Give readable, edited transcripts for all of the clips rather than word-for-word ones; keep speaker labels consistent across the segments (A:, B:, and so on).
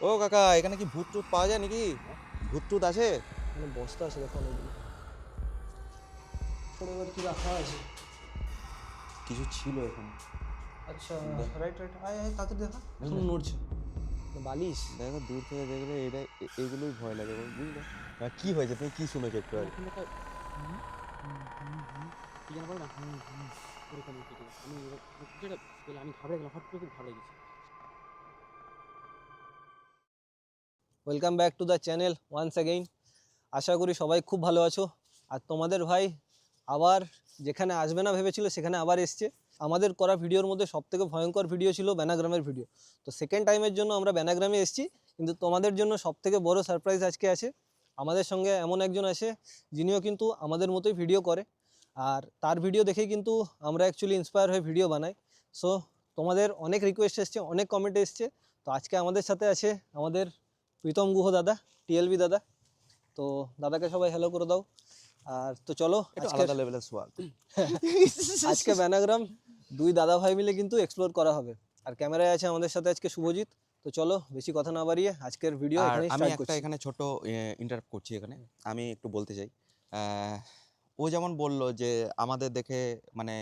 A: ও কাকা, এখানে কি ভূত টুত পাওয়া যায় নাকি? ভূত টুত আছে?
B: মানে বস্তা আছে দেখো অনেকগুলো। ওর এবার কি রাখা আছে?
A: কিছু ছিল এখানে।
B: আচ্ছা, রাইট রাইট, আয় আয় তাড়াতাড়ি দেখা, শুনে নড়ছে। বালিশ।
A: দেখো দূর থেকে দেখলে এটা এগুলোই ভয় লাগে বুঝলে। কি হয়েছে, তুমি কি শুনেছো একটু আগে?
C: ওখানে একটা কি যেন বলে না, এরকম কিছু আমি কিছু একটা বলে আমি ঘাবড়ে গেলাম, হঠাৎ করে খুব ঘাবড়ে গেছি।
B: Welcome back to the channel once again. আশা করি সবাই খুব ভালো আছো। আর তোমাদের ভাই আবার যেখানে আসবে না ভেবেছিল সেখানে আবার এসছে। আমাদের করা ভিডিওর মধ্যে সবথেকে ভয়ঙ্কর ভিডিও ছিল ব্যানাগ্রামের ভিডিও। তো সেকেন্ড টাইমের জন্য আমরা ব্যানাগ্রামে এসেছি, কিন্তু তোমাদের জন্য সবথেকে বড় সারপ্রাইজ আজকে আছে। আমাদের সঙ্গে এমন একজন আছে যিনিও কিন্তু আমাদের মতোই ভিডিও করে, আর তার ভিডিও দেখেই কিন্তু আমরা অ্যাকচুয়ালি ইন্সপায়ার হয়ে ভিডিও বানাই। সো তোমাদের অনেক রিকোয়েস্ট এসছে, অনেক কমেন্ট এসছে। তো আজকে আমাদের সাথে আছে আমাদের প্রীতম গুহ দাদা, টিএলবি দাদা। তো দাদাকে সবাই হ্যালো করে দাও। আর তো চলো
A: একটু
B: আজকে
A: আলাদা লেভেলের সোয়াগ।
B: আজকে ব্যানাগ্রাম দুই দাদা ভাই মিলে কিন্তু এক্সপ্লোর করা হবে। আর ক্যামেরায় আছে আমাদের সাথে আজকে শুভজিৎ। তো চলো বেশি কথা না বাড়িয়ে আজকের ভিডিও
A: আর
B: এখানেই
A: আমি
B: স্টার্ট
A: একটা
B: করছি।
A: এখানে ছোট ইন্টারাপ্ট করছি এখানে। আমি একটু বলতে চাই। ও যেমন বলল যে আমাদের দেখে, মানে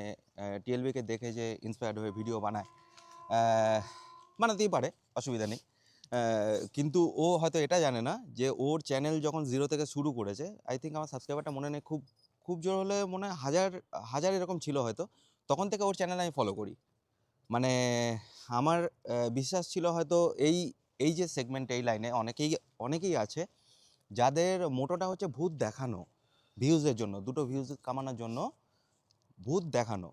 A: টিএলবিকে দেখে যে ইন্সপায়ার্ড হয়ে ভিডিও বানায়, আহ, বানাতেই পারে, অসুবিধা নেই। কিন্তু ও হয়তো এটা জানে না যে ওর চ্যানেল যখন জিরো থেকে শুরু করেছে, আই থিঙ্ক আমার সাবস্ক্রাইবারটা মনে নেই, খুব খুব জোর হলে মনে হয় হাজার হাজার এরকম ছিল হয়তো। তখন থেকে ওর চ্যানেল আমি ফলো করি। মানে আমার বিশ্বাস ছিল হয়তো এই এই যে সেগমেন্ট, এই লাইনে অনেকেই অনেকেই আছে যাদের মোটোটা হচ্ছে ভূত দেখানো, ভিউজের জন্য, দুটো ভিউজ কামানোর জন্য ভূত দেখানো।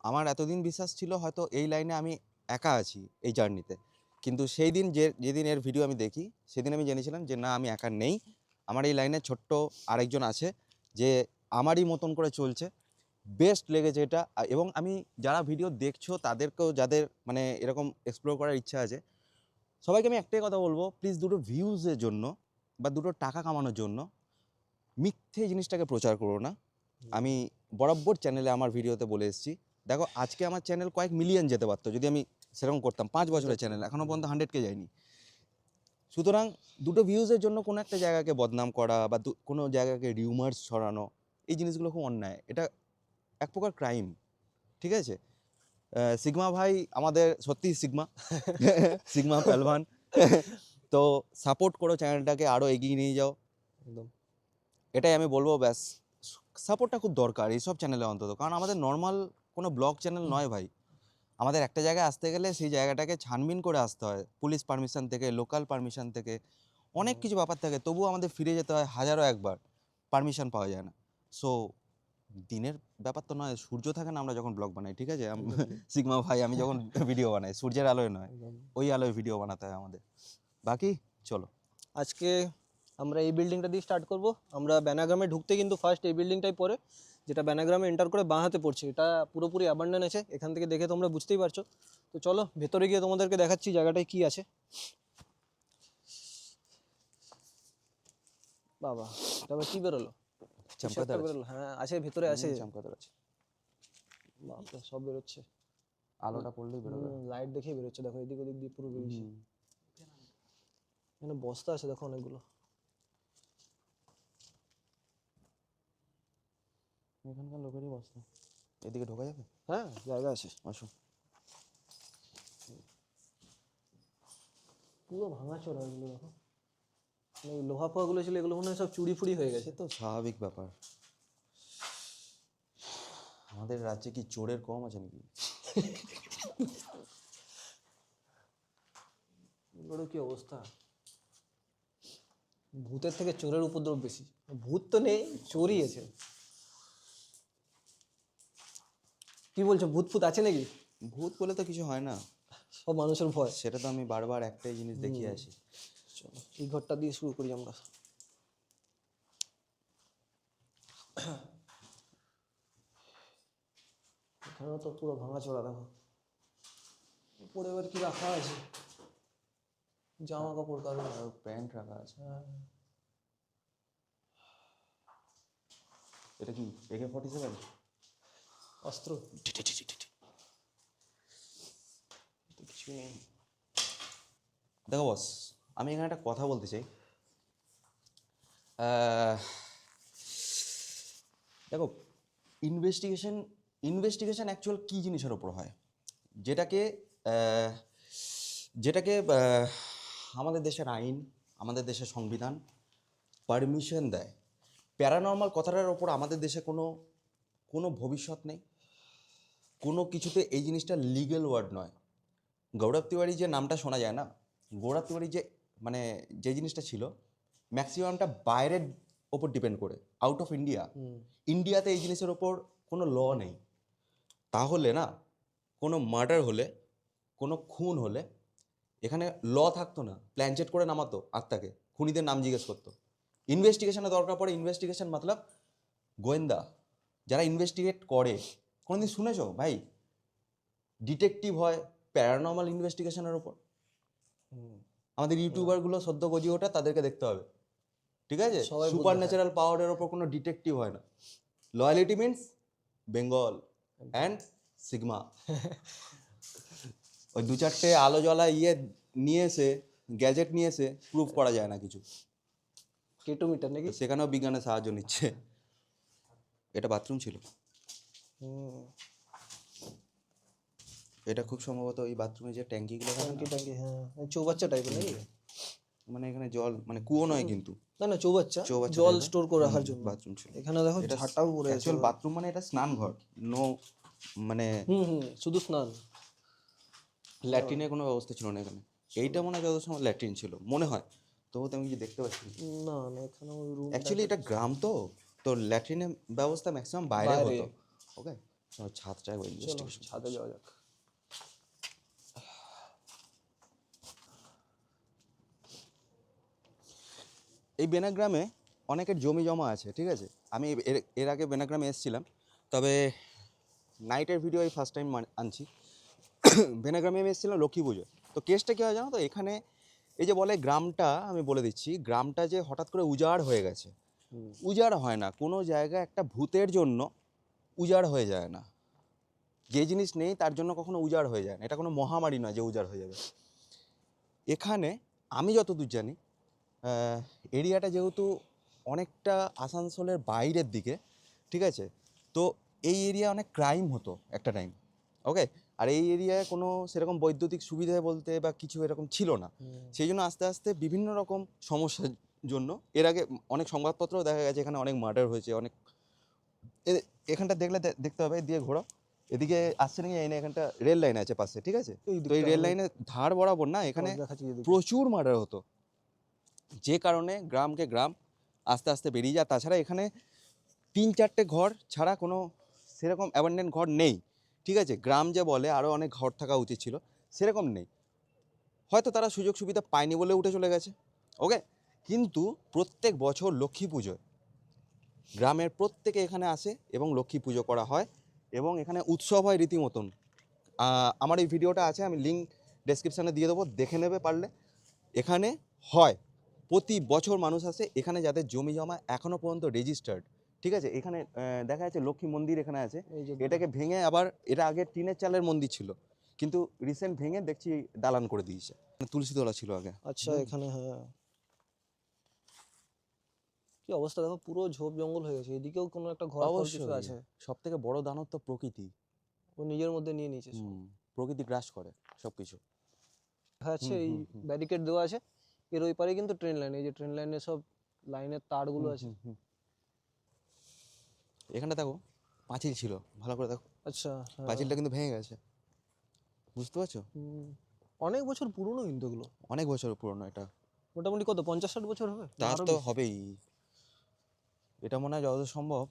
A: আমার এতদিন বিশ্বাস ছিল হয়তো এই লাইনে আমি একা আছি এই জার্নিতে। কিন্তু সেই দিন যেদিন এর ভিডিও আমি দেখি, সেদিন আমি জেনেছিলাম যে না, আমি একা নেই। আমার এই লাইনে ছোট্ট আরেকজন আছে যে আমারই মতন করে চলছে। বেস্ট লেগেছে এটা। এবং আমি যারা ভিডিও দেখছো তাদেরকেও, যাদের মানে এরকম এক্সপ্লোর করার ইচ্ছা আছে, সবাইকে আমি একটাই কথা বলবো, প্লিজ দুটো ভিউজের জন্য বা দুটো টাকা কামানোর জন্য মিথ্যে জিনিসটাকে প্রচার করো না। আমি বরাবর চ্যানেলে আমার ভিডিওতে বলে এসেছি, দেখো আজকে আমার চ্যানেল কয়েক মিলিয়ন যেতে পারতো যদি আমি সেরকম করতাম। 5 বছরের চ্যানেল, এখনও পর্যন্ত 100K যায়নি। সুতরাং দুটো ভিউজের জন্য কোনো একটা জায়গাকে বদনাম করা বা কোনো জায়গাকে রিউমার্স ছড়ানো, এই জিনিসগুলো খুব অন্যায়। এটা এক প্রকার ক্রাইম, ঠিক আছে? সিগমা ভাই আমাদের সত্যিই সিগমা সিগমা পেলভান। তো সাপোর্ট করো চ্যানেলটাকে, আরও এগিয়ে নিয়ে যাও।
B: একদম
A: এটাই আমি বলবো, ব্যাস। সাপোর্টটা খুব দরকার এইসব চ্যানেলে অন্তত, কারণ আমাদের নর্মাল কোনো ব্লগ চ্যানেল নয় ভাই। আমাদের একটা জায়গায় আসতে গেলে সেই জায়গাটাকে ছানবিন করে আসতে হয়, পুলিশ পারমিশন থেকে, লোকাল পারমিশন থেকে, অনেক কিছু ব্যাপার থাকে। তবুও আমাদের ফিরে যেতে হয় হাজারো একবার, পারমিশন পাওয়া যায় না। সো দিনের ব্যাপার তো নয়, সূর্য থাকে না আমরা যখন ব্লগ বানাই, ঠিক আছে? সিগমা ভাই আমি যখন ভিডিও বানাই, সূর্যের আলোয় নয়,
B: একদম।
A: ওই আলোয় ভিডিও বানাতে হয় আমাদের। বাকি চলো।
B: আজকে আমরা এই বিল্ডিংটা দিয়ে স্টার্ট করব। আমরা ব্যানাগ্রামে ঢুকতে কিন্তু ফার্স্ট এই বিল্ডিংটাই পড়ে, যেটা ব্যানাগ্রামে এন্টার করে বাঁ হাতে পড়ছে। এটা পুরোপুরি অ্যাবান্ডন আছে, এখান থেকে দেখে তোমরা বুঝতেই পারছো। তো চলো ভেতরে গিয়ে তোমাদেরকে দেখাচ্ছি জায়গাটায় কি আছে। বাবা, এটা আবার কি বেরোলো? কিছু একটা
A: চমকাদার আছে,
B: বেরোলো, হ্যাঁ আছে, ভেতরে আছে।
A: চমকাদার আছে।
B: বাপরে, সব বেরোচ্ছে।
A: আলোটা পড়লেই বেরোবে।
B: লাইট দেখেই বেরোচ্ছে, দেখো এদিক ওদিক দিয়ে পুরো বেরিয়েছে।
A: হুম।
B: এখানে বস্তা আছে দেখো অনেকগুলো।
A: এখানকার লোকেরই বস্তা। এদিকে ঢোকা যাবে?
B: হ্যাঁ জায়গা আছে।
A: আসো।
B: পুরো ভাঙা চোরা এগুলো দেখো। মানে এই লোহা ফোহাগুলো ছিল, এগুলো মনে হয় সব চুরি ফুড়ি হয়ে গেছে।
A: সে তো স্বাভাবিক ব্যাপার। আমাদের রাজ্যে কি চোরের কম আছে নাকি?
B: এগুলোর কি অবস্থা! ভূতের থেকে চোরের উপদ্রব বেশি। ভূত তো নেই, চোরই আছে। কি বলছো, ভূত ফুত আছে নাকি?
A: ভূত বলে তো কিছু হয় না।
B: সব মানুষের ভয়।
A: সেটা তো আমি বারবার একটাই জিনিস দেখিয়ে আসি।
B: চলো এই ঘরটা দিয়ে শুরু করি আমরা। এখানেও তো পুরো ভাঙা চোরা দেখো। উপরে এবার কি রাখা আছে? জামা কাপড় কারো।
A: আর প্যান্ট রাখা আছে।
B: হ্যাঁ।
A: এটা কি AK-47?
B: অস্ত্র কিছু নেই।
A: দেখো বস, আমি এখানে একটা কথা বলতে চাই। আহ, দেখো, ইনভেস্টিগেশন ইনভেস্টিগেশন অ্যাকচুয়াল কী জিনিসের ওপর হয়, যেটাকে আহ, যেটাকে আমাদের দেশের আইন, আমাদের দেশের সংবিধান পারমিশন দেয়। প্যারানর্মাল কথাটার ওপর আমাদের দেশে কোনো কোনো ভবিষ্যৎ নেই, কোনো কিছুতে এই জিনিসটা লিগ্যাল ওয়ার্ড নয়। গৌরব তিওয়ারি যে নামটা শোনা যায় না, গৌরব তিওয়ারি যে মানে যে জিনিসটা ছিল, ম্যাক্সিমামটা বাইরের ওপর ডিপেন্ড করে, আউট অফ ইন্ডিয়া। ইন্ডিয়াতে এই জিনিসের ওপর কোনো ল নেই। তাহলে না, কোনো মার্ডার হলে, কোনো খুন হলে এখানে ল থাকতো না, প্ল্যানচেট করে নামাতো আত্মাকে, খুনিদের নাম জিজ্ঞেস করতো। ইনভেস্টিগেশনে দরকার পড়ে, ইনভেস্টিগেশন মতলব গোয়েন্দা যারা ইনভেস্টিগেট করে। কোনোদিন শুনেছো ভাই ডিটেকটিভ হয় প্যারানর্মাল ইনভেস্টিগেশনের ওপর? আমাদের ইউটিউবারগুলো সদ্য গজিয়ে ওঠা, তাদেরকে দেখতে হবে, ঠিক আছে?
B: সবাই বলতে
A: সুপার
B: হয়।
A: ন্যাচারাল পাওয়ারের ওপর কোনো ডিটেকটিভ হয় না। Loyalty means Bengal and sigma. ওই দু চারটে আলো জ্বলা নিয়ে এসে, গ্যাজেট নিয়ে এসে প্রুভ করা যায় না কিছু।
B: কেটো মিটার নাকি?
A: তো সেখানেও বিজ্ঞানের সাহায্য নিচ্ছে। এটা বাথরুম ছিল, এটা খুব সম্ভবত ওই বাথরুমে যে ট্যাঙ্কিগুলো থাকে না,
B: ট্যাঙ্কি, হ্যাঁ, চৌবাচ্চা টাইপের নাকি?
A: মানে এখানে জল, মানে কুয়ো নয় কিন্তু,
B: না না, চৌবাচ্চা,
A: চৌবাচ্চা
B: জল
A: type-এর।
B: স্টোর করে রাখার জন্য।
A: বাথরুম ছিল।
B: এখানে দেখো
A: এটা
B: ঝাঁটাও পড়ে আছে।
A: অ্যাকচুয়াল বাথরুম, মানে এটা স্নান ঘর, নো মানে
B: শুধু স্নান।
A: ল্যাট্রিনের কোনো ব্যবস্থা ছিল না এখানে। এইটা মনে হয় যত সময় ল্যাট্রিন ছিল মনে হয়, তবু তো আমি কিছু দেখতে পাচ্ছি না।
B: না না, এখানে ওই রুম
A: অ্যাকচুয়ালি এটা গ্রাম, তো ল্যাট্রিনের ব্যবস্থা ম্যাক্সিমাম বাইরে
B: বাইরে।
A: হতো। ওকে, চলো ছাদটায়
B: চলো
A: ইনভেস্টিগেশন।
B: ছাদে যাওয়া যাক।
A: এই বেনাগ্রামে অনেকের জমি জমা আছে, ঠিক আছে? আমি এর আগে বেনাগ্রামে এসেছিলাম, তবে নাইটের ভিডিও এই ফার্স্ট টাইম আনছি। বেনাগ্রামে আমি এসেছিলাম লক্ষ্মী পুজো। তো কেসটা কী হয় জানো তো, এখানে এই যে বলে গ্রামটা, আমি বলে দিচ্ছি, গ্রামটা যে হঠাৎ করে উজাড় হয়ে গেছে, উজাড় হয় না। কোনো জায়গায় একটা ভূতের জন্য উজাড় হয়ে যায় না। যে জিনিস নেই তার জন্য কখনো উজাড় হয়ে যায় না। এটা কোনো মহামারী নয় যে উজাড় হয়ে যাবে। এখানে আমি যতদূর জানি, এরিয়াটা যেহেতু অনেকটা আসানসোলের বাইরের দিকে, ঠিক আছে, তো এই এরিয়া অনেক ক্রাইম হতো একটা টাইম। ওকে, আর এই এরিয়ায় কোনো সেরকম বৈদ্যুতিক সুবিধা বলতে বা কিছু এরকম ছিল না। সেই জন্য আস্তে আস্তে বিভিন্ন রকম সমস্যার জন্য এর আগে অনেক সংবাদপত্রও দেখা গেছে এখানে অনেক মার্ডার হয়েছে। অনেক এখানটা দেখলে দেখতে হবে, দিয়ে ঘোরো, এদিকে আসছে নাকি এই না, এখানটা রেল লাইন আছে পাশে, ঠিক আছে? তো এই রেল লাইনের ধার বরাবর না এখানে
B: দেখাচ্ছি এদিকে।
A: প্রচুর মার্ডার হতো, যে কারণে গ্রামকে গ্রাম আস্তে আস্তে বেরিয়ে যায়। তাছাড়া এখানে 3-4টে ঘর ছাড়া কোনো সেরকম অ্যাবান্ডেন্ট ঘর নেই, ঠিক আছে? গ্রাম যে বলে আরও অনেক ঘর থাকা উচিত ছিল, সেরকম নেই। হয়তো তারা সুযোগ সুবিধা পায়নি বলে উঠে চলে গেছে। ওকে, কিন্তু প্রত্যেক বছর লক্ষ্মী পুজোয় গ্রামের প্রত্যেকে এখানে আসে এবং লক্ষ্মী পুজো করা হয়, এবং এখানে উৎসব হয় রীতিমতন। আমার এই ভিডিওটা আছে, আমি লিঙ্ক ডেসক্রিপশানে দিয়ে দেবো, দেখে নেবে পারলে। এখানে হয় প্রতি বছর মানুষ আসে এখানে, যাদের জমি জমা এখনও পর্যন্ত রেজিস্টার্ড, ঠিক আছে? এখানে দেখা যাচ্ছে লক্ষ্মী মন্দির এখানে আছে।
B: এই যে
A: এটাকে ভেঙে আবার, এটা আগে টিনের চালের মন্দির ছিল, কিন্তু রিসেন্ট ভেঙে দেখছি দালান করে দিয়েছে। তুলসী তলা ছিল আগে।
B: আচ্ছা, এখানে হ্যাঁ, কি অবস্থা দেখো, পুরো ঝোপ জঙ্গল হয়ে গেছে। এদিকেও কোনো একটা ঘর ফর কিছু আছে।
A: সব থেকে বড় দানব তো প্রকৃতি।
B: ও নিজের মধ্যে নিয়ে নিয়েছে সব।
A: প্রকৃতি গ্রাস করে সবকিছু।
B: দেখা যাচ্ছে এই ব্যারিকেড দেওয়া আছে, এর ওই পারে কিন্তু ট্রেন লাইন। এই যে ট্রেন লাইনের সব লাইনের তারগুলো আছে।
A: এখানটা দেখো পাঁচিল ছিল, ভালো করে দেখো,
B: আচ্ছা, হ্যাঁ।
A: পাঁচিলটা কিন্তু ভেঙে গেছে, বুঝতে পারছো?
B: অনেক বছর পুরনো কিন্তু এগুলো।
A: অনেক বছর পুরনো এটা।
B: মোটামুটি কত, 50-60 বছর হবে? না
A: তার
B: আরো
A: তো
B: বেশি?
A: হবেই। এটা মনে হয় যত সম্ভব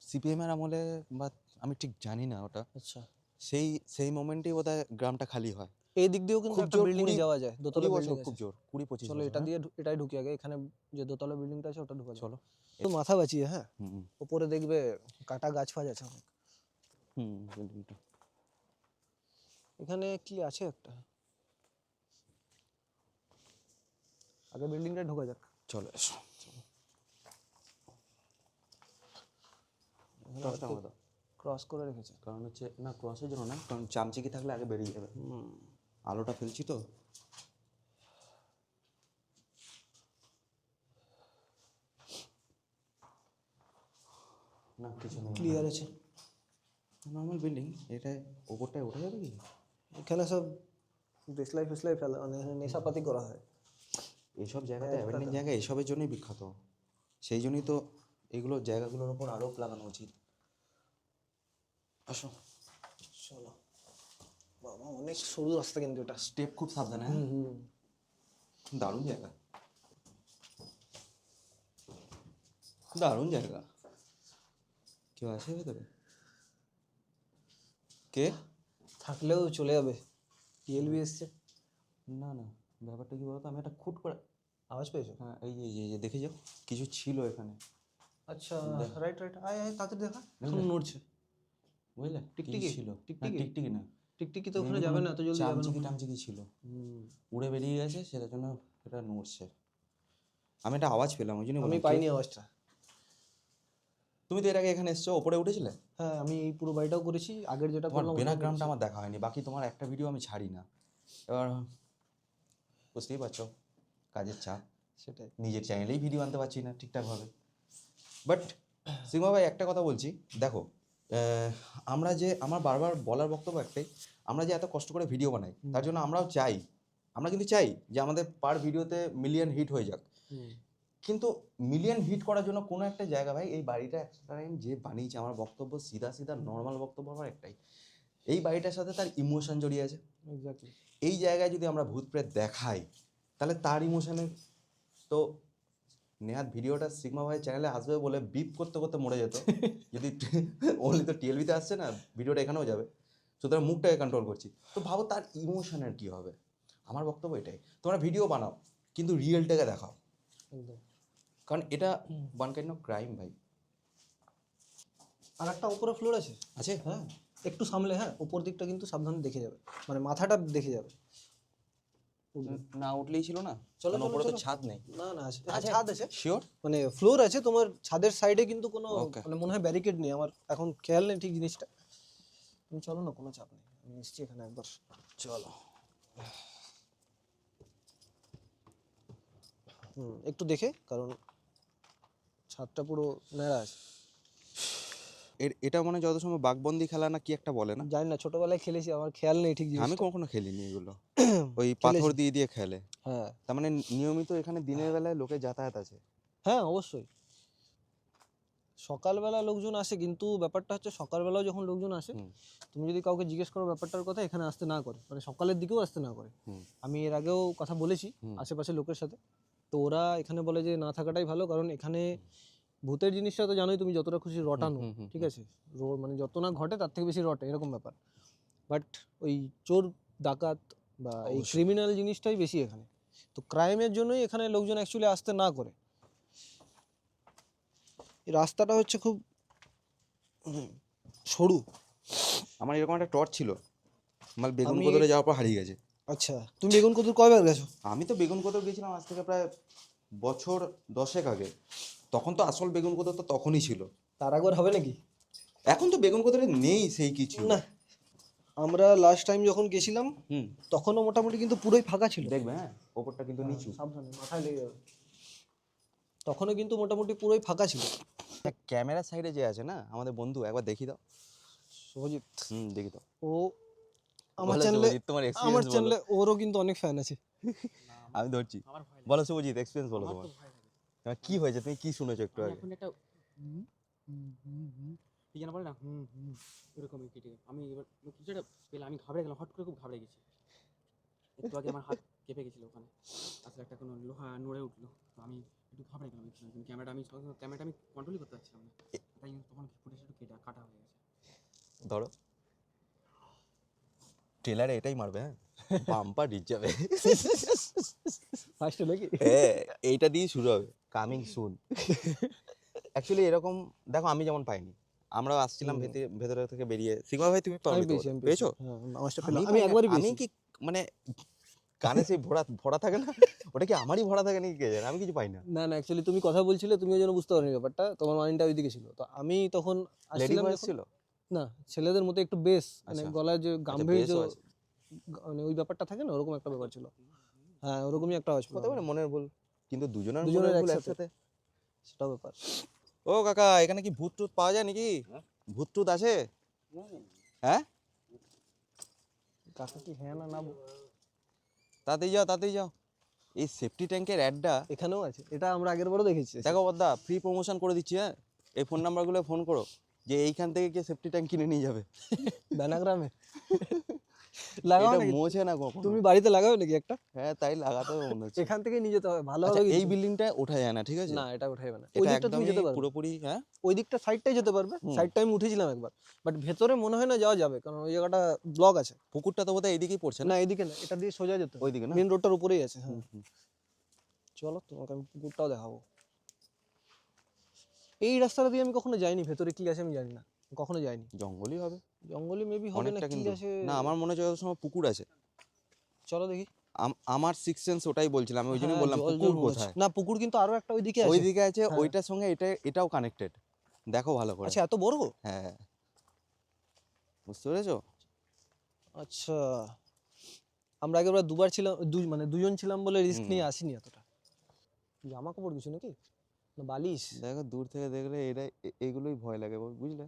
A: সিপিএমের আমলে, বা আমি ঠিক জানি না ওটা।
B: আচ্ছা,
A: সেই সেই মোমেন্টেই বোধহয় গ্রামটা খালি হয়।
B: এই দিক দিয়েও কিন্তু
A: খুব
B: একটা
A: জোর
B: বিল্ডিং এ
A: 20
B: যাওয়া যায়, দোতলা
A: বছর,
B: বিল্ডিং
A: খুব
B: আছে।
A: জোর 20-25
B: চলো
A: বছর।
B: এটা দিয়ে এটাই ঢুকি আগে, এখানে যে দোতলা বিল্ডিংটা আছে ওটা ঢুকা যায়।
A: চলো।
B: তো মাথা বাঁচিয়ে, হ্যাঁ,
A: হুম
B: উপরে দেখবে কাটা গাছ ফাজ আছে অনেক।
A: বিল্ডিংটা।
B: এখানে কি আছে একটা, আগে বিল্ডিংটা ঢোকা যাক।
A: চলো এসো।
B: ক্রসটা ক্রস করে রেখেছে।
A: কারণ হচ্ছে না, ক্রসের জন্য না, কারণ চামচিকি থাকলে আগে বেরিয়ে যাবে। আলোটা ফেলছি তো। না কিছু নেই,
B: ক্লিয়ার আছে।
A: Normal building. এটা ওপরটায় ওঠা যাবে কি?
B: এখানে সব দেশলাই ফেসলাই ফেলা, মানে নেশাপাতি করা হয়।
A: এইসব জায়গাতে অ্যাবেন্ডেন জায়গা এসবের জন্যই বিখ্যাত। সেই জন্যই তো এগুলো জায়গাগুলোর ওপর আরোপ লাগানো উচিত। আসো।
B: চলো বাবা, অনেক সরু রাস্তা কিন্তু এটা।
A: স্টেপ খুব সাবধানে, হ্যাঁ? দারুণ জায়গা, দারুণ জায়গা। কেউ আছে ভেতরে? কে?
B: থাকলেও চলে যাবে, টিএলবি এসছে।
A: না না, ব্যাপারটা কি বলতো, আমি একটা খুট করে
B: আওয়াজ পেয়েছো?
A: হ্যাঁ, এই যে এই যে দেখে যাও, কিছু ছিল এখানে,
B: আচ্ছা, রাইট রাইট, আয় আয় তাড়াতাড়ি দেখা। এখন নড়ছে।
A: বুঝলে?
B: টিকটিকি?
A: কিছু ছিল।
B: টিকটিকি?
A: টিকটিকি না,
B: টিকটিকি তো ওখানে যাবে না, এত জলদি যাবে না।
A: চামচিকি টামচিকি ছিল, উড়ে বেরিয়ে গেছে, সেটার জন্য এটা নড়ছে। আমি একটা আওয়াজ পেলাম, ওই জন্য
B: আমি
A: বললাম, কে?
B: পাইনি আওয়াজটা।
A: তুমি তো এর আগে এখানে এসছো, ওপরে উঠেছিলে?
B: হ্যাঁ, আমি এই পুরো বাড়িটাও করেছি, আগের যেটা
A: তোমার
B: করলাম ওটাও
A: বেনাগ্রামটা
B: করেছি।
A: আমার দেখা হয়নি, বাকি তোমার একটা ভিডিও আমি ছাড়ি না। এবার বুঝতেই পারছো, কাজের চাপ,
B: সেটাই।
A: নিজের চ্যানেলেই ভিডিও আনতে পারছি না ঠিকঠাকভাবে। বাট সিংহ ভাই, একটা কথা বলছি, দেখো, আমরা যে, আমার বারবার বলার বক্তব্য একটাই, আমরা যে এত কষ্ট করে ভিডিও বানাই, তার জন্য আমরাও চাই, আমরা কিন্তু চাই যে আমাদের পার ভিডিওতে মিলিয়ন হিট হয়ে যাক। কিন্তু মিলিয়ন হিট করার জন্য কোনো একটা জায়গা, ভাই এই বাড়িটা একটা টাইম যে বানিয়েছে, আমার বক্তব্য সিধা সিধা নর্মাল বক্তব্য আমার একটাই, এই বাড়িটার সাথে তার ইমোশন জড়িয়ে আছে।
B: এক্স্যাক্টলি।
A: এই জায়গায় যদি আমরা ভূত প্রেত দেখাই, তাহলে তার ইমোশনে তো নেহাত ভিডিওটা সিগমা ভাই চ্যানেলে আসবে বলে বিপ করতে করতে মরে যেত। যদি ওনলি তো টিএলবিতে আসছে না, ভিডিওটা এখানেও যাবে, সুতরাং মুখটাকে কন্ট্রোল করছি। তো ভাবো তার ইমোশনের কী হবে। আমার বক্তব্য এটাই, তোমরা ভিডিও বানাও কিন্তু রিয়েলটাকে দেখাও,
B: একদম।
A: কারণ এটা ওয়ান কাইন্ড অফ ক্রাইম ভাই।
B: আর একটা উপরে ফ্লোর আছে।
A: আছে?
B: হ্যাঁ, একটু সামলে, হ্যাঁ, উপর দিকটা কিন্তু সাবধানে দেখে যাবে, মানে মাথাটা দেখে যাবে।
A: না উঠলেই ছিল না,
B: চলো,
A: কারণ
B: চলো,
A: উপরে তো
B: চলো।
A: ছাদ নেই।
B: না না, আছে, হ্যাঁ, ছাদ আছে,
A: শিওর?
B: মানে ফ্লোর আছে তোমার ছাদের সাইডে, কিন্তু কোনো
A: Okay.
B: মানে মনে হয় ব্যারিকেড নেই, আমার এখন খেয়াল নেই ঠিক জিনিসটা। তুমি চলো না, কোনো চাপ নেই, আমি এসছি এখানে একবার।
A: চলো।
B: একটু দেখে, কারণ ছাদটা পুরো ন্যাড়া আছে।
A: এটা মানে যত সময় বাঘবন্দি খেলা না কি একটা বলে না,
B: জানি না, ছোটবেলায় খেলেছি, আমার খেয়াল নেই ঠিক
A: আমি
B: জিনিসটা।
A: কখনো খেলিনি এগুলো। ওই পাথর দিয়ে দিয়ে খেলে,
B: হ্যাঁ
A: তার মানে নিয়মিত এখানে দিনের বেলায় লোকের যাতায়াত আছে।
B: হ্যাঁ, অবশ্যই সকালবেলা লোকজন আসে, কিন্তু ব্যাপারটা হচ্ছে সকালবেলাও যখন লোকজন আসে, তুমি যদি কাউকে জিজ্ঞেস করো ব্যাপারটার কথা, এখানে আসতে না করে, মানে সকালের দিকেও আসতে না করে। আমি এর আগেও কথা বলেছি আশেপাশে লোকের সাথে, তো ওরা এখানে বলে যে না থাকাটাই ভালো, কারণ এখানে ভূতের জিনিসটা তো জানোই তুমি, যতটা খুশি রটানো, ঠিক আছে, মানে যত না ঘটে তার থেকে বেশি রটে, এরকম ব্যাপার। বাট ওই চোর ডাকাত বা এই ক্রিমিনাল জিনিসটাই বেশি এখানে, তো ক্রাইমের জন্যই এখানে লোকজন অ্যাকচুয়ালি আসতে না করে। এই রাস্তাটা হচ্ছে খুব সরু।
A: আমার এরকম একটা টর্চ ছিল, আমার বেগুন কোদরে যাওয়ার পর হারিয়ে গেছে।
B: আচ্ছা, তুমি বেগুন কদুর কয়বার গেছো?
A: আমি তো বেগুন কোদর গেছিলাম আজ থেকে প্রায় বছর 10 আগে, তখন তো আসল বেগুন কোদর তো তখনই ছিল।
B: তার একবার হবে নাকি?
A: এখন তো বেগুন কোদরে নেই সেই কিছু।
B: না, আমরা লাস্ট টাইম যখন গেছিলাম তখনও মোটামুটি কিন্তু পুরোই ফাঁকা ছিল।
A: দেখবে, হ্যাঁ, ওপরটা কিন্তু নিচু,
B: সাবধানে, মাথায় লেগে যাবে। তখনও কিন্তু মোটামুটি পুরোই ফাঁকা ছিল।
A: ক্যামেরার সাইডে যে আছে না আমাদের বন্ধু, একবার দেখি দাও।
B: শুভজিৎ,
A: দেখি দাও।
B: ও আমার
A: বলো
B: চ্যানেলে,
A: শুভজিৎ, তোমার
B: আমার
A: এক্সপেরিয়েন্স বলো।
B: চ্যানেলে ওরও কিন্তু অনেক ফ্যান আছে।
A: আমি ধরছি,
C: আমার ভয় লাগে,
A: বলো শুভজিৎ, এক্সপেরিয়েন্স বলো
C: আমার
A: তোমার।
C: তো ভয় লাগে।
A: তোমার কি হয়েছে, তুমি কি শুনেছো একটু
C: আমি
A: আগে?
C: এখন একটা কি যেন বলে না, এরকম কেটে আমি এবার কিছু একটা পেলাম, আমি ঘাবড়ে গেলাম, হট করে খুব ঘাবড়ে গেছি। একটু আগে আমার হাত কেঁপে গেছিলো ওখানে, আসলে একটা কোনো লোহা নড়ে উঠলো, তো আমি একটু ঘাবড়ে গেলাম। ক্যামেরাটা আমি কন্ট্রোলই করতে পারছিলাম না, তাই তখন ফুটেজটা একটু কাটা হয়ে গেছে।
A: ধরো, ট্রেলারে এটাই মারবে, হ্যাঁ, বাম্পার রিচ যাবে।
B: ফার্স্টে নাকি?
A: এইটা দিয়ে শুরু হবে, কামিং সুন। অ্যাকচুয়ালি এরকম দেখো, আমি যেমন পাইনি, আমরাও আসছিলাম ভেতরে থেকে বেরিয়ে। সিগমা ভাই তুমি
B: আমি
A: পাওনি? পেয়েছো?
B: হ্যাঁ, আমারটা পেলাম,
A: আমি
B: আমি একবারই
A: আমি
B: পেয়েছি।
A: কি মানে কানে সেই ভরা ভরা থাকে না, ওটা কি আমারই ভরা থাকে নাকি কে জানে, আমি কিছু পাই না।
B: না না, অ্যাকচুয়ালি তুমি কথা বলছিলে, তুমি ওই জন্য বুঝতে পারোনি ব্যাপারটা, তোমার মাইন্ডটা ওইদিকে ছিল। তো আমি তখন
A: লেডি
B: আসছিলাম
A: ভয়েস
B: যখন,
A: ছিল?
B: না ছেলেদের মতো একটু বেস, মানে
A: আচ্ছা।
B: গলায় যে গাম্ভীর্য,
A: bass ও আছে।
B: মানে ওই ব্যাপারটা থাকে না, ওরকম একটা ব্যাপার ছিল। হ্যাঁ, ওরকমই একটা আওয়াজ
A: হতে পারে মনের ভুল, কিন্তু দুজনের
B: দুজনের
A: মনের ভুল
B: একসাথে,
A: একসাথে।
B: সেটাও ব্যাপার।
A: ও কাকা, এখানে কি ভূত টুত পাওয়া যায় নাকি? ভূত টুত আছে? হ্যাঁ,
B: কাকা কি হ্যাঁ না না
A: তাতেই যাও, তাতেই যাও। এই সেফটি ট্যাঙ্কের অ্যাডটা
B: এখানেও আছে, এটা আমরা আগের বারও দেখেছি।
A: দেখো বদ্দা, ফ্রি প্রমোশন করে দিচ্ছি। হ্যাঁ, এই ফোন নাম্বারগুলো ফোন করো, যে এইখান থেকে কে সেফটি ট্যাঙ্ক কিনে নিয়ে যাবে।
B: বেনাগ্রামে লাগাও
A: এটা
B: নাকি?
A: মোছে না কখনো।
B: তুমি বাড়িতে লাগাও নাকি একটা?
A: হ্যাঁ, তাই লাগাতে হবে মনে হচ্ছে।
B: এখান থেকে নিয়ে যেতে হবে, ভালো
A: আচ্ছা,
B: হবে
A: এই
B: কিন্তু।
A: বিল্ডিংটা ওঠা যায় না, ঠিক আছে?
B: না, এটা উঠাইবে না। ওই
A: এটা
B: দিকটা তুমি
A: একদমই
B: যেতে পারবে,
A: পুরোপুরি। হ্যাঁ,
B: ওই দিকটা সাইডটাই যেতে পারবে।
A: হুম।
B: সাইডটা আমি উঠেছিলাম একবার, বাট ভেতরে মনে হয় না যাওয়া যাবে, কারণ ওই জায়গাটা ব্লক আছে।
A: পুকুরটা তো বোধহয় এইদিকেই পড়ছে না?
B: না, এদিকে না, এটা দিয়ে সোজা যেতে হবে,
A: ওইদিকে না?
B: মেন রোডটার উপরেই আছে। হ্যাঁ,
A: হুম, হুম।
B: চলো তোমাকে আমি পুকুরটাও দেখাবো। এই রাস্তাটা দিয়ে আমি কখনো যাইনি, ভেতরে কি আছে আমি জানি না, কখনো যাইনি।
A: জঙ্গলই হবে
B: জঙ্গলে মেবি হবে না,
A: অনেকটা,
B: কি
A: কিন্তু
B: আছে।
A: না, আমার মনে হচ্ছে যত সময় পুকুর আছে।
B: চলো দেখি।
A: আমার সিক্স সেন্স ওটাই বলছিলাম, আমি ওই জন্যই
B: হ্যাঁ,
A: বললাম
B: জল
A: পুকুর
B: জল মনে হচ্ছে।
A: কোথায়।
B: না, পুকুর কিন্তু আরো একটা ওইদিকে আছে।
A: ওইদিকে আছে,
B: হ্যাঁ।
A: ওইটার সঙ্গে এটাও কানেক্টেড। দেখো ভালো করে।
B: আচ্ছা, এত বড়?
A: হ্যাঁ, বুঝতে পেরেছো?
B: আচ্ছা, আমরা আগেরবার দুবার ছিলাম, মানে দুজন ছিলাম বলে রিস্ক
A: হুম।
B: নিয়ে আসিনি এতটা। জামা কাপড় কিছু নাকি, না বালিশ?
A: দেখো, দূর থেকে দেখলে এগুলোই ভয় লাগে, বুঝলে?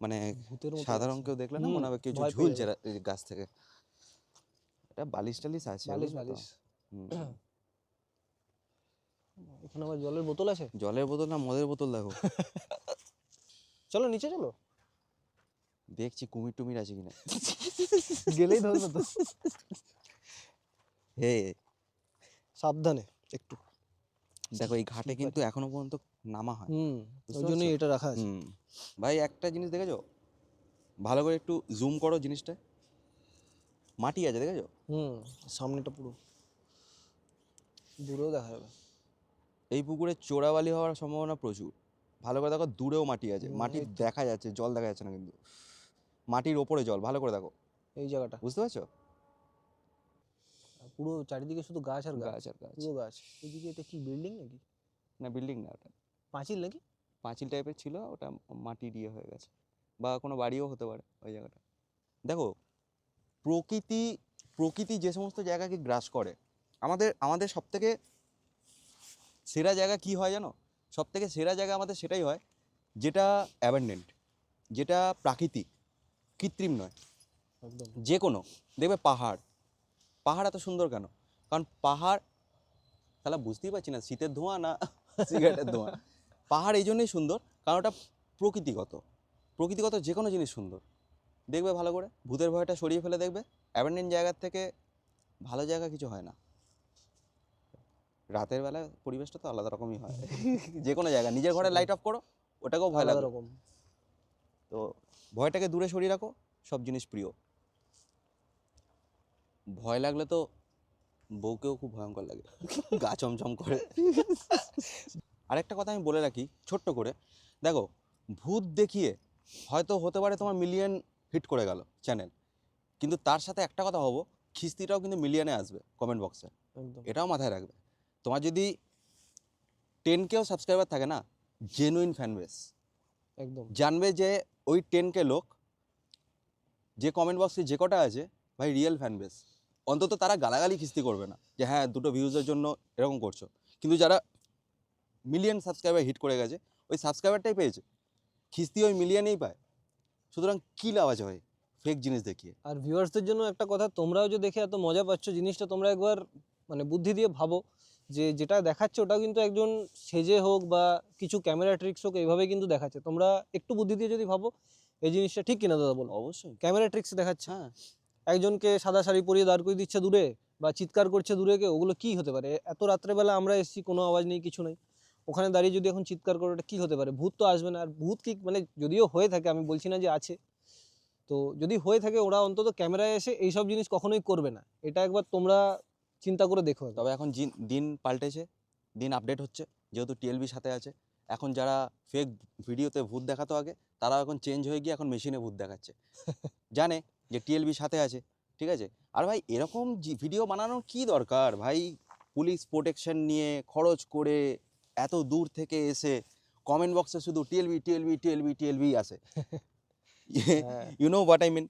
A: মানে
B: ভূতের মতো
A: সাধারণ
B: লাগছে।
A: কেউ দেখলে না
B: হুম,
A: মনে হবে কিছু
B: ভয় পেয়ে
A: ঝুলছে
B: যাবে।
A: এই গাছ থেকে। এটা বালিশ টালিশ আছে,
B: বালিশ
A: বুঝলে তো?
B: বালিশ।
A: হুম।
B: এখানে আবার জলের বোতল আছে।
A: জলের বোতল না, মদের বোতল দেখো।
B: চলো নিচে চলো,
A: দেখছি কুমির টুমির আছে কিনা।
B: গেলেই ধরবে তো।
A: হে,
B: সাবধানে একটু।
A: দেখো এই ঘাটে কিন্তু এখনো পর্যন্ত নামা হয়।
B: হুম,
A: বুঝতে
B: ওই জন্যই
A: পারছো?
B: এটা রাখা আছে।
A: হুম। ভাই, একটা জিনিস দেখেছো? ভালো করে একটু জুম করো জিনিসটা। মাটি আছে, দেখেছো?
B: হুম, সামনেটা পুরো, দূরেও দেখা যাবে।
A: এই পুকুরে চোরাবালি হওয়ার সম্ভাবনা প্রচুর। ভালো করে দেখো, দূরেও মাটি আছে, মাটি
B: এই তো,
A: দেখা যাচ্ছে, জল দেখা যাচ্ছে না কিন্তু। মাটির ওপরে জল, ভালো করে দেখো।
B: এই জায়গাটা
A: বুঝতে পারছো?
B: পুরো চারিদিকে শুধু গাছ আর গাছ,
A: গাছ আর গাছ।
B: পুরো গাছ। এদিকে এটা কি বিল্ডিং নাকি,
A: না, বিল্ডিং না, ওটা
B: পাঁচিল নাকি?
A: পাঁচিল টাইপের ছিল, ওটা মাটি দিয়ে হয়ে গেছে। বা কোনো বাড়িও হতে পারে ওই জায়গাটা। দেখো, প্রকৃতি প্রকৃতি যে সমস্ত জায়গাকে গ্রাস করে, আমাদের আমাদের সব থেকে সেরা জায়গা কি হয় জানো? সব থেকে সেরা জায়গা আমাদের সেটাই হয় যেটা অ্যাবান্ডেন্ট, যেটা প্রাকৃতিক, কৃত্রিম নয়।
B: একদম।
A: যে কোনো, দেখবে পাহাড়, পাহাড় এত সুন্দর কেন? কারণ পাহাড়, তাহলে বুঝতেই পারছি না শীতের ধোঁয়া না সিগারেটের ধোঁয়া। পাহাড় এই জন্যই সুন্দর কারণ ওটা প্রকৃতিগত। প্রকৃতিগত যে কোনো জিনিস সুন্দর। দেখবে ভালো করে, ভূতের ভয়টা সরিয়ে ফেলে দেখবে অ্যাবান্ডেন্ট জায়গার থেকে ভালো জায়গা কিছু হয় না। রাতের বেলা পরিবেশটা তো আলাদা রকমই হয়। যে কোনো জায়গা, নিজের ঘরে লাইট অফ করো, ওটাকেও ভয়
B: আলাদা
A: লাগবে।
B: রকম।
A: তো ভয়টাকে দূরে সরিয়ে রাখো, সব জিনিস প্রিয়। ভয় লাগলে তো বউকেও খুব ভয়ঙ্কর লাগে, গা চমচম করে। আরেকটা কথা আমি বলে রাখি ছোট্ট করে, দেখো, ভূত দেখিয়ে হয়তো হতে পারে তোমার মিলিয়ন হিট করে গেল চ্যানেল, কিন্তু তার সাথে একটা কথা হবো, খিস্তিটাও কিন্তু মিলিয়নে আসবে কমেন্ট বক্সে।
B: একদম
A: এটাও মাথায় রাখবে। তোমার যদি 10K সাবস্ক্রাইবার থাকে না, জেনুইন ফ্যান বেস,
B: একদম।
A: জানবে যে ওই 10K লোক যে কমেন্ট বক্সে যে কটা আছে, ভাই রিয়েল ফ্যান বেস। অন্তত তারা গালাগালি খিস্তি করবে না যে হ্যাঁ দুটো ভিউজের জন্য এরকম করছো। কিন্তু যারা মিলিয়ন সাবস্ক্রাইবার হিট করে গেছে, ওই সাবস্ক্রাইবারটাই পেয়েছে, খিস্তি ওই মিলিয়নেই পায়। সুতরাং কী লাভ আছে ভাই ফেক জিনিস দেখিয়ে?
B: আর ভিউয়ার্সদের জন্য একটা কথা, তোমরাও যে দেখে এত মজা পাচ্ছ জিনিসটা, তোমরা একবার মানে বুদ্ধি দিয়ে ভাবো যে যেটা দেখাচ্ছে ওটা কিন্তু একজন সেজে হোক বা কিছু ক্যামেরা ট্রিক্স হোক, এইভাবে কিন্তু দেখাচ্ছে। তোমরা একটু বুদ্ধি দিয়ে যদি ভাবো এই জিনিসটা ঠিক কিনা দাদা বলো?
A: অবশ্যই।
B: ক্যামেরা ট্রিক্স দেখাচ্ছে,
A: হ্যাঁ,
B: একজনকে সাদা শাড়ি পরিয়ে দাঁড় করে দিচ্ছে দূরে, বা চিৎকার করছে দূরে কেউ, ওগুলো কি হতে পারে? এত রাত্রেবেলা আমরা এসেছি, কোনো আওয়াজ নেই, কিছু নেই, ওখানে দাঁড়িয়ে যদি এখন চিৎকার করে, ওটা কি হতে পারে? ভূত তো আসবে না। আর ভূত কি, মানে যদিও হয়ে থাকে, আমি বলছি না যে আছে, তো যদি হয়ে থাকে ওরা অন্তত ক্যামেরায় এসে এইসব জিনিস কখনোই করবে না। এটা একবার তোমরা চিন্তা করে দেখো একবার।
A: তবে এখন দিন পাল্টেছে, দিন আপডেট হচ্ছে, যেহেতু টিএলবি সাথে আছে। এখন যারা ফেক ভিডিওতে ভূত দেখাতো আগে, তারা এখন চেঞ্জ হয়ে গিয়ে এখন মেশিনে ভূত দেখাচ্ছে। জানে যে টিএলবি সাথে আছে, ঠিক আছে? আর ভাই এরকম ভিডিও বানানোর কি দরকার ভাই? পুলিশ প্রোটেকশন নিয়ে খরচ করে এত দূর থেকে এসে কমেন্ট বক্সে শুধু টিএলবি টিএলবি টিএলবি টিএলবি আসে।
B: হ্যাঁ।
A: You know what I mean?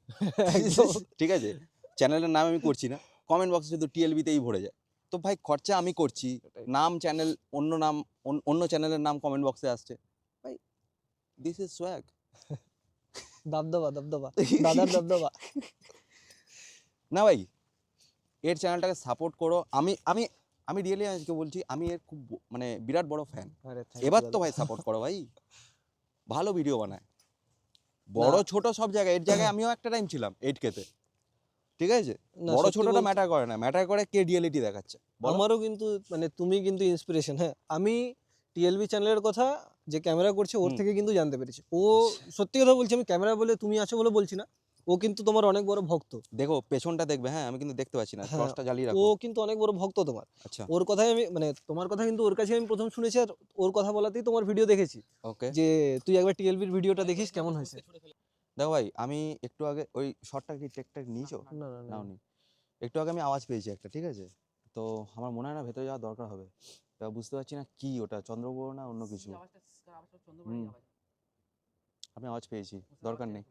B: একদম।
A: ঠিক আছে, চ্যানেলের নাম আমি করছি না, কমেন্ট বক্সে শুধু টিএলবিতেই ভরে যায়। তো ভাই খরচা আমি করছি, নাম চ্যানেল অন্য নাম, অন্য চ্যানেলের নাম কমেন্ট বক্সে আসছে, ভাই দিস ইজ সোয়াগ।
B: দাবদাবা দাবদাবা দাদার দাবদাবা।
A: না ভাই, এর চ্যানেলটাকে সাপোর্ট করো। আমি আমি আমি রিয়েলি আজকে বলছি, আমি এর খুব মানে বিরাট বড় ফ্যান।
B: আরে thank
A: এবার
B: you
A: তো
B: দাদা।
A: ভাই সাপোর্ট করো ভাই, ভালো ভিডিও বানায়, বড় ছোট সব জায়গায়। এর জায়গায় আমিও একটা টাইম ছিলাম 8K তে, ঠিক আছে?
B: না,
A: বড়
B: সত্যি
A: ছোটটা
B: বলতে
A: ম্যাটার করে না, ম্যাটার করে কে রিয়েলিটি দেখাচ্ছে। বলো।
B: আমারও কিন্তু মানে তুমি কিন্তু ইন্সপিরেশন। হ্যাঁ, আমি টিএলবি চ্যানেলের কথা যে ক্যামেরা করছে ওর
A: হুম।
B: থেকে কিন্তু জানতে পেরেছি। ও সত্যি কথা বলছি, আমি ক্যামেরা বলে তুমি আছো বলে বলছি না, ও কিন্তু তোমার অনেক বড় ভক্ত।
A: দেখো পেছনটা দেখবে, হ্যাঁ আমি কিন্তু দেখতে পাচ্ছি না,
B: হ্যাঁ,
A: টর্চটা জ্বালিয়ে
B: ও
A: রাখো।
B: কিন্তু অনেক বড় ভক্ত তোমার।
A: আচ্ছা,
B: ওর কথাই আমি মানে তোমার কথা কিন্তু ওর কাছে আমি প্রথম শুনেছি, আর ওর কথা বলাতেই তোমার ভিডিও দেখেছি
A: ওকে।
B: যে তুই একবার টিএলবির ভিডিওটা দেখিস কেমন হয়েছে।
A: দেখো ভাই, আমি একটু আগে ওই শর্টটা কি টেকটা নিয়েছো?
B: না না না,
A: নাও নি। একটু আগে আমি আওয়াজ পেয়েছি একটা, ঠিক আছে? তো আমার মনে হয় না ভেতরে যাওয়ার দরকার হবে। এবার বুঝতে পারছি না কি ওটা, চন্দ্রগ্রহণ না অন্য কিছু। হুম। আমি আওয়াজ পেয়েছি, দরকার নেই।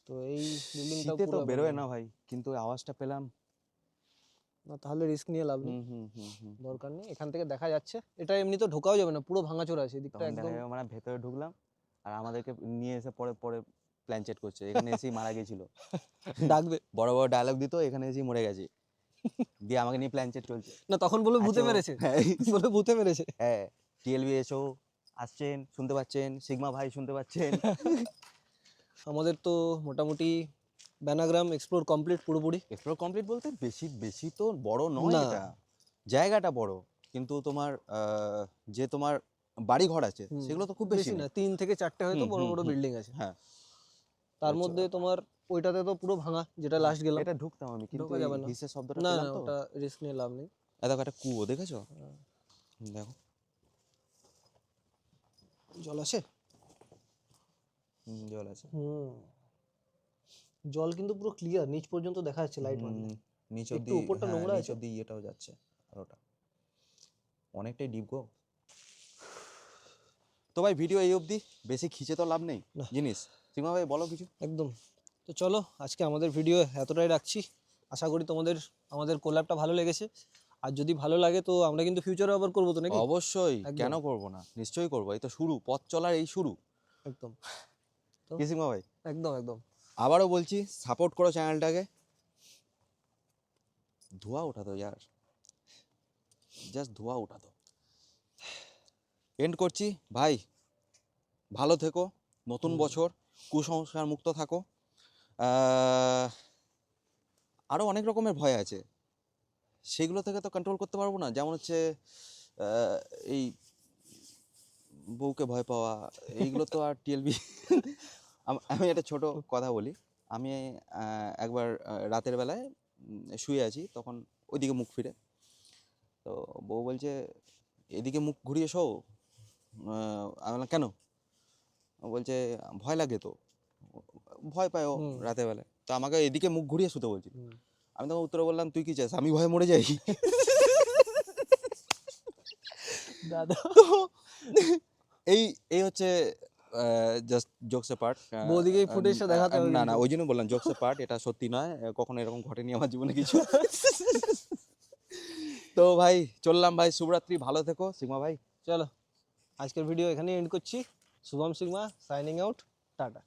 B: তো এই বিল্ডিংটা
A: শীতে তো
B: পুরো
A: বেরোয় না ভাই, কিন্তু ওই আওয়াজটা পেলাম।
B: না, তাহলে রিস্ক নিয়ে লাভ নেই,
A: হুম হুম হুম হুম।
B: দরকার নেই। এখান থেকে দেখা যাচ্ছে, এটা এমনি তো ঢোকাও যাবে না, পুরো ভাঙাচোরা আছে এদিকটা
A: তখন
B: একদম।
A: দেখা যাবে মানে ভেতরে ঢুকলাম আর আমাদেরকে নিয়ে এসে পরে পরে প্ল্যান চেট করছে, এখানে এসেই মারা গেছিল।
B: ডাকবে
A: বড় বড় ডায়লগ দিত, এখানে এসেই মরে গেছে, দিয়ে আমাকে নিয়ে প্ল্যান চেট চলছে।
B: না, তখন বলে ভূতে
A: আছো?
B: মেরেছে,
A: হ্যাঁ
B: বলে ভূতে মেরেছে।
A: হ্যাঁ, টিএলবি এসো, আসছেন, শুনতে পাচ্ছেন, সিগমা ভাই শুনতে পাচ্ছেন।
B: আমাদের তো মোটামুটি ব্যানাগ্রাম এক্সপ্লোর কমপ্লিট পুরোপুরি।
A: এক্সপ্লোর কমপ্লিট বলতে বেশি বেশি তো বড় নয়
B: না।
A: এটা, জায়গাটা বড়, কিন্তু তোমার যে তোমার বাড়ি ঘর আছে
B: হুম,
A: সেগুলো তো খুব বেশি
B: বেশি না,
A: নেই।
B: 3 থেকে 4টে হয়তো
A: হুম,
B: বড়
A: হুম,
B: বড়
A: হুম।
B: বিল্ডিং আছে।
A: হ্যাঁ,
B: তার
A: আচ্ছা।
B: মধ্যে তোমার ওইটাতে তো পুরো ভাঙা, যেটা লাস্ট গেলাম।
A: এটা ঢুকতাম আমি, কিন্তু
B: ঢোকা
A: এই
B: যাবে না।
A: হিসের শব্দটা
B: না
A: পেলাম
B: না,
A: তো।
B: ওটা রিস্ক নিয়ে লাভ নেই।
A: এই দেখো একটা কুয়ো দেখেছো? দেখো।
B: জল আছে।
A: জল আছে।
B: জল কিন্তু পুরো ক্লিয়ার, নিচ পর্যন্ত দেখা যাচ্ছে লাইট মারলে।
A: নিচ
B: একটু
A: অব্দি,
B: উপরটা
A: হ্যাঁ
B: নোংরা
A: নিচ
B: আছে।
A: অব্দি ইয়েটাও যাচ্ছে, আর ওটা অনেকটাই ডিপ গো। তো ভাই ভিডিও এই অবধি, বেশি খিচে তো লাভ নেই
B: না।
A: জিনিস। সিগমা ভাই বলো কিছু।
B: একদম। তো চলো আজকে আমাদের ভিডিও এতটাই রাখছি। আশা করি তোমাদের আমাদের কোল্যাবটা ভালো লেগেছে। আর যদি ভালো লাগে তো আমরা কিন্তু ফিউচারে আবার করবো তো নাকি?
A: অবশ্যই,
B: একদম।
A: কেন করব না, নিশ্চয়ই করবো, এই তো শুরু, পথ চলার এই শুরু।
B: একদম। তো
A: কি সিগমা ভাই,
B: একদম একদম।
A: আবারও বলছি সাপোর্ট করো চ্যানেলটাকে। ধোঁয়া উঠা দো ইয়ার, জাস্ট ধোঁয়া উঠা দো। এন্ড করছি ভাই, ভালো থেকো, নতুন বছর, কুসংস্কার মুক্ত থাকো। আরও অনেক রকমের ভয় আছে, সেগুলো থেকে তো কন্ট্রোল করতে পারবো না, যেমন হচ্ছে এই বউকে ভয় পাওয়া, এইগুলো তো আর টিএলবি। আমি একটা ছোট কথা বলি। আমি একবার রাতের বেলায় শুয়ে আছি, তখন ওইদিকে মুখ ফিরে, তো বউ বলছে এদিকে মুখ ঘুরিয়ে শো। আমি বললাম কেন? ও বলছে ভয় লাগে তো। ভয় পায় ও রাতের বেলায়, তো আমাকে এদিকে মুখ ঘুরিয়ে শুতে বলছিল। আমি তখন উত্তরে বললাম তুই কি চাস আমি ভয়ে মরে যাই?
B: দাদা
A: তো এই এই হচ্ছে জাস্ট জোকস এ পার্ট।
B: বৌদিকে এই ফুটেজটা দেখাতে হবে
A: না না,
B: কিন্তু।
A: ওই জন্য বললাম জোকস এ পার্ট, এটা সত্যি নয়, কখনো এরকম ঘটেনি আমার জীবনে কিছু। তো ভাই চললাম ভাই, শুভরাত্রি, ভালো থেকো সিগমা ভাই।
B: চলো আজকের ভিডিও এখানেই এন্ড করছি। Shubham sigma signing out, tata.